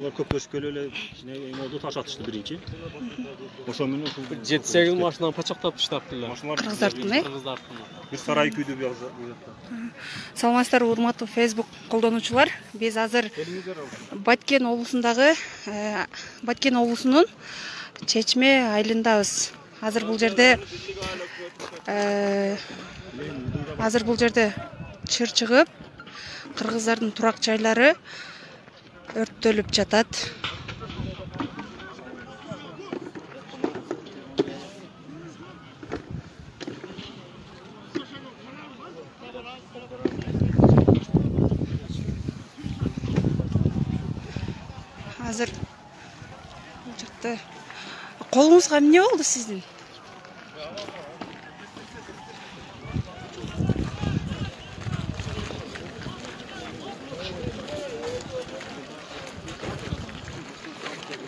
Köpöşköl öyle ne oldu taş atıştı birinci. Oşomun 7-8 maşından paçaktap iştaptılar. Кыргыздардын, Bir saray küydü bir yakta. Саламатсыздар, урматтуу Facebook колдонуучулар. Биз азыр Баткен облусунун Чечме айылындабыз. Азыр бул жерде чыр чыгып, кыргыздардын турак жайлары өрттөлүп жатат. Азыр бул жакта колуңузга эмне болду сиздин?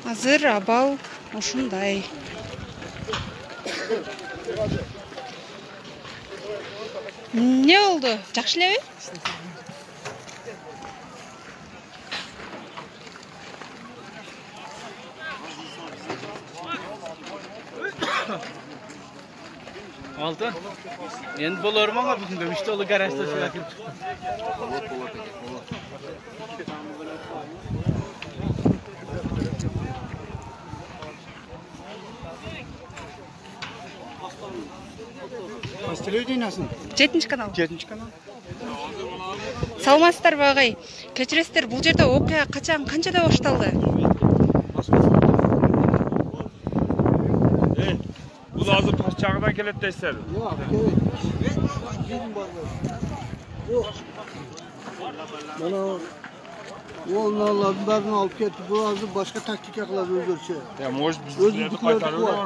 Азыр абал ушундай. Не болду? Жакшы элеби? Aldı. Endi bolar manga bizim demişti olu garajda şöyle kirip çıktı. Kaç televizyonasın? 7 канал. 7 kanal. Саламатсыздарбы агай? Кечиресиздер, бул жерде окуя качан, канчада башталды? Bu lazım paşçağıdan gelip de ister. Yok, yok. Bana onlarla birini alıp gitti. Bu lazım başka taktik yakaladı öldürse. Ya moş bizimkileri kaytarıyorlar.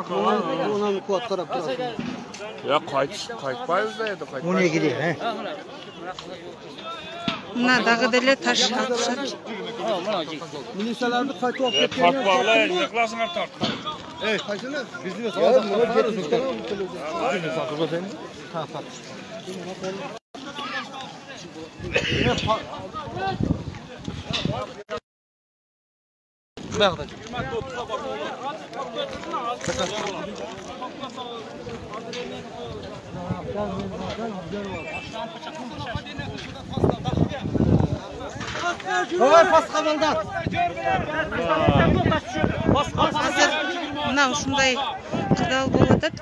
Ona kuat taraf tarafı. Ya kayıtmayız da ya da kayıtmayız. O ne gidiyor he? Мына дагы деле таш атышат. Milisalarını kayıt alıp gitti. Tak bağla yaklasın artık. Evet, kaçını? Biz de sağda takıyoruz. Азыр мына ушундай кырдаал болуп атат.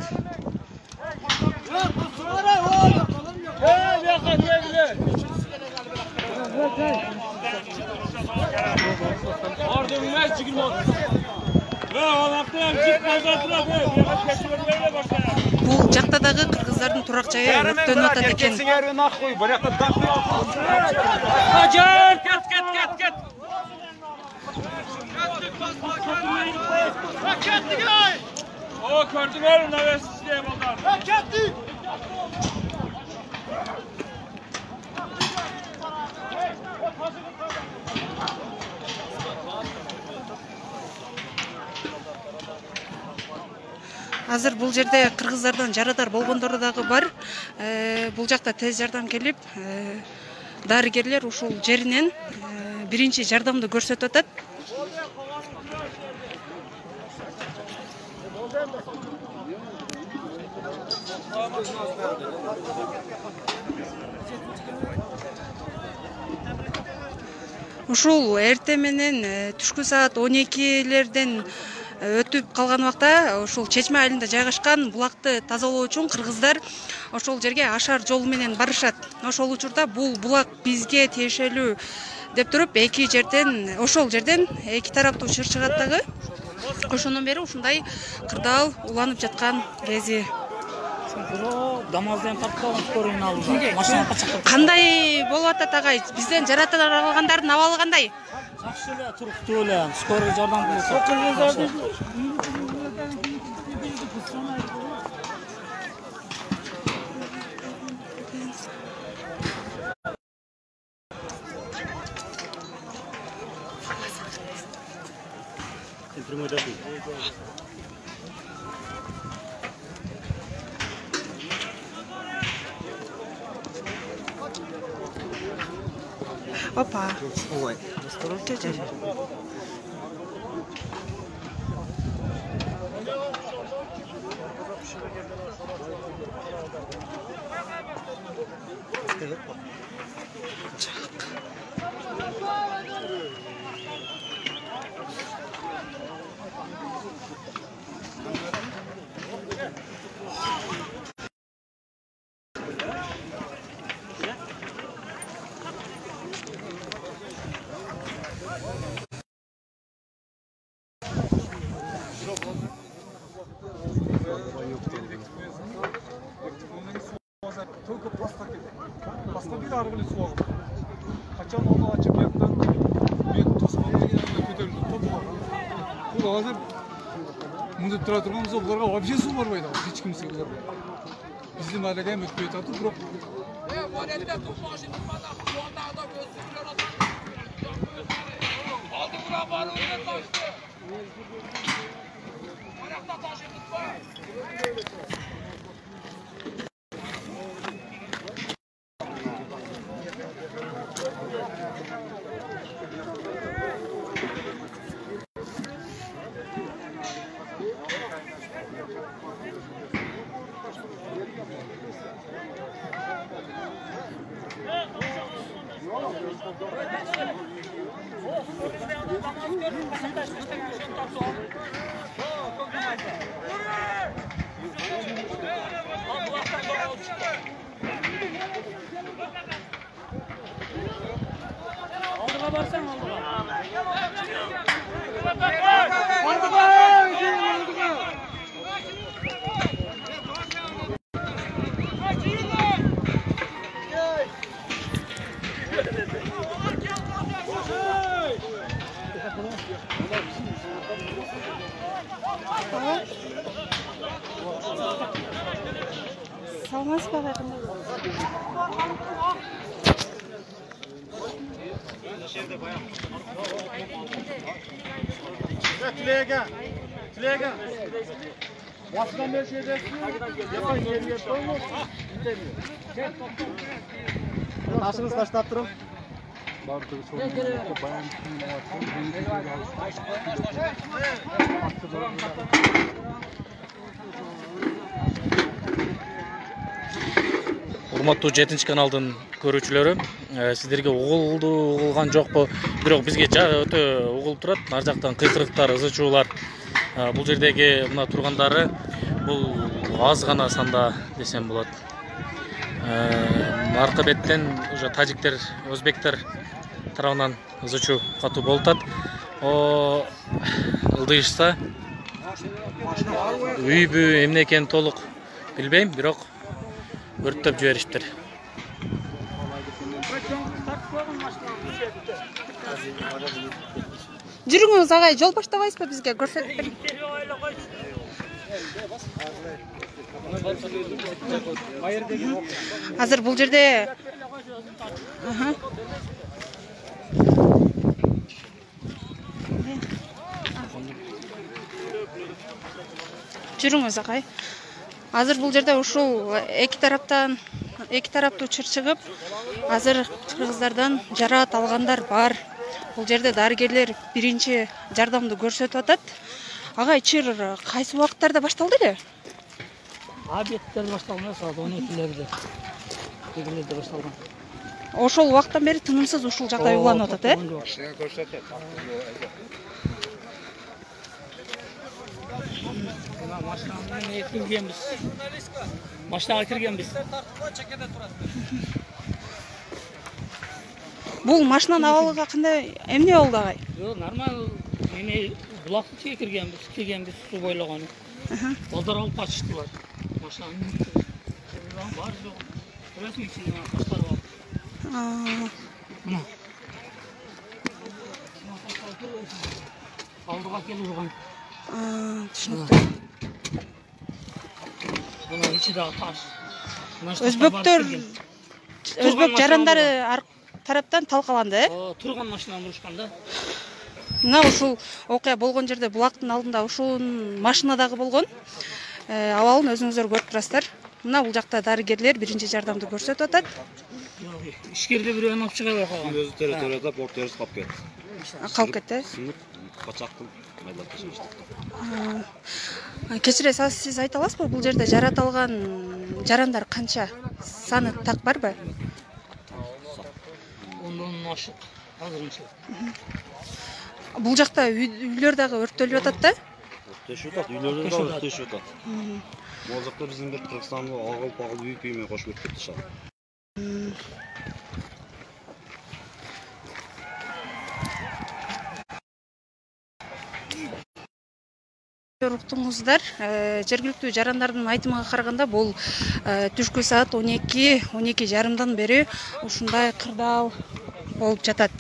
Бул жакта дагы кыргыздардын турак жайы өрттөнүп атат экен. Ket. O gördüler mi nefesliğe bakar. Азыр бул жерде кыргыздардан жарадар болгондору дагы бар. Бул жакта тез жардам келип, дарыгерлер ушул жеринен биринчи жардамды көрсөтүп атат. Ушул эрте менен түшкү саат 12лерден өтүп калган убакта ушул Чечме айылында жайгашкан булакты тазалоо үчүн кыргыздар ошол жерге ашар жол менен барышат. Ошол учурда бул булак бизге тиешелүү деп туруп эки жерден ошол жерден эки тараптуу чыр чыгат дагы. Ошондон бери ушундай кырдаал уланып жаткан кези. Дамаздан тартып скорыйны алды. Машина качак. Кандай болуп атат агай? Бизден жаратылар алгандардын абалы кандай? Жакшы эле, туруктуу эле. Скорый жардам болсо. Опа. Ой. Осторожно. Только пластаки. Пластаки аргылы суға. Қачан оны açıp яқтан мен тосқанға көтерілді. Бұл азыр мұнда тұра тұрғанымыз оларға вообще су бармайды. Ешкімсе оларға. Біздің әлеге өтпей тату, бірақ Aldığa barsan aldığa. Салмас ба қайқында? Тілегі. Басқан бер жерде япай жерге толып ташыңыз таштап тұрып. Урматтуу 7 каналдын көрүүчүлөрү, сиздерге угулган жокпу? Бирок бизге өтө угулуп турат. Ар жактан кыйкырыктар, ызы чуулар. Бул жердеги мына тургандары бул аз гана санда десем болот. Аркы беттен уже тажиктер, өзбектер тарабынан ызы чуу катуу болуп атат. Ылдыйышса үйбү эмне экенин толук билбейм, бирок өрттөп жибериштир. Жүрүңүз агай, жол баштабайсызбы бизге көрсөтүп бериң. Азыр бул жерде жүрүңүз агай. Азыр бул жерде ушул эки тараптуу чырчыгып, азыр кыргыздардан жараат алгандар бар. Бул жерде дарыгерлер биринчи жардамды көрсөтүп атат. Агай, чыр кайсы убакыттарда башталды эле? Обедтер башталган, саат 12-лерде. Тегилерде башталган. Ошол убакыттан бери тынымсыз ушул жагдай уланып атат, Машинаны киргенбиз. Машинага киргенбиз. Бул машинанын абалыга кандай эмне болду агай? Жок, нормал. Эми булактын чегиге киргенбиз, суу бойлогон. Балдар алып качыштылар. Машинаны бар жок. Көрөсүң ичине таштар бар. Мына. Алдыга келип урган. Түшүнүктүү. Мына ичидеги таш. Өзбек жарандары тараптан талкаланды, Турган машинаны урушкан да. Мына ушул окуя болгон жерде булактын алдында ушул машинадагы болгон. Абалын өзүңүздөр көрүп турасыздар. Мына бул жакта дарыгерлер биринчи жардамды көрсөтүп атат. Ишкерде бирөөнү алып чыга койгон. Өзү территорияда портерс калып кетти. Калып кетти. Сынып, качактын майлап ташышты. Кечире, сиз айта аласызбы, бул жерде жараат алган жарандар канча? Саны так барбы? Ondan aşık hazırmış. Бул жакта үйлөр дагы өрттөлүп атат да? Өрттөшүп атат, үйлөрдө да өрттөшүп атат. Бул жакта биздин бир Кыргызстанга агыл-пагыл үйүп үймө кошуп кетти шал. Уктуңуздар, жергиликтүү жарандардын айтымына караганда бул түшкү саат 12:30 бери ушундай кырдаал болуп жатат.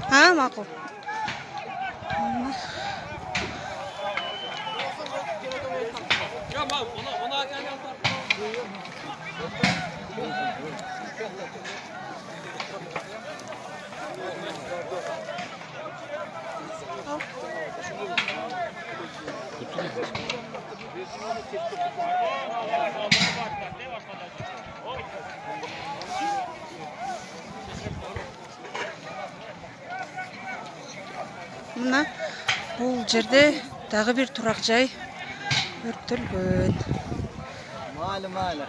Ha, makul. Мына бул жерде дагы бир турак жай өрттөлгөн. Мали.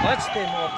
Kaç tane